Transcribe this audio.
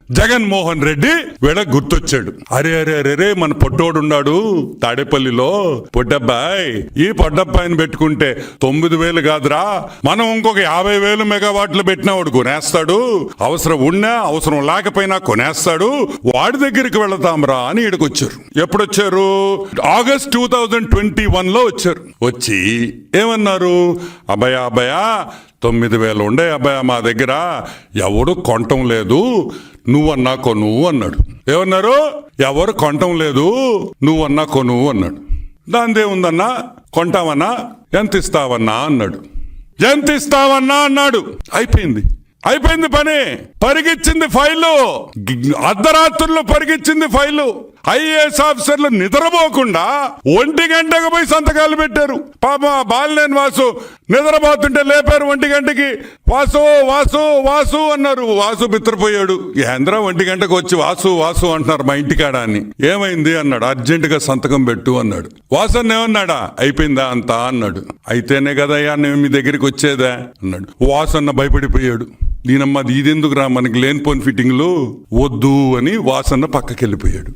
జగన్మోహన్ రెడ్డి వీళ్ళ గుర్తొచ్చాడు. అరే అరే అరే మన పొట్టోడున్నాడు తాడేపల్లిలో, పొట్టబ్బాయి. ఈ పొట్టబ్బాయిని పెట్టుకుంటే 9,000 కాదురా, మనం ఇంకొక 50,000 మెగావాట్లు పెట్టినా వాడు కొనేస్తాడు. అవసరం ఉన్నా అవసరం లేకపోయినా కొనేస్తాడు. వాడి దగ్గరికి వెళతాంరా అని ఈడకొచ్చారు. ఎప్పుడొచ్చారు? ఆగస్ట్ 2021లో వచ్చారు. వచ్చి ఏమన్నారు? అబ్బాయా 9,000 ఉండే అబ్బాయి మా దగ్గర, ఎవడు కొనటం లేదు, నువ్వన్నా కొను అన్నాడు. ఏమన్నారు? ఎవరు కొనటం లేదు, నువ్వన్నా కొను అన్నాడు. దానిదేముందన్నా, కొంటావన్నా, ఎంత ఇస్తావన్నా అన్నాడు. ఎంత ఇస్తావన్నా అన్నాడు. అయిపోయింది పని. పరిగిచ్చింది ఫైలు, అర్ధరాత్రుల్లో పరిగిచ్చింది ఫైలు. ఐఏఎస్ ఆఫీసర్లు నిద్రపోకుండా 1 గంటకు పోయి సంతకాలు పెట్టారు. పాప బాలినేని వాసు నిద్రపోతుంటే లేపారు 1 గంటకి. వాసు వాసు వాసు అన్నారు. వాసు బిత్రపోయాడు. ఏంద్రా 1 గంటకు వచ్చి వాసు వాసు అంటున్నారు మా ఇంటికాడ అని. ఏమైంది అన్నాడు. అర్జెంటుగా సంతకం పెట్టు అన్నాడు. వాసన్న ఏమన్నాడా? అయిపోయిందా అంతా అన్నాడు. అయితేనే కదయ్యా నేను మీ దగ్గరికి వచ్చేదా అన్నాడు. వాసన్న భయపడిపోయాడు. దీనమ్మది ఇదెందుకురా మనకి లేనిపోని ఫిట్టింగ్లు వద్దు అని వాసన్న పక్కకి వెళ్ళిపోయాడు.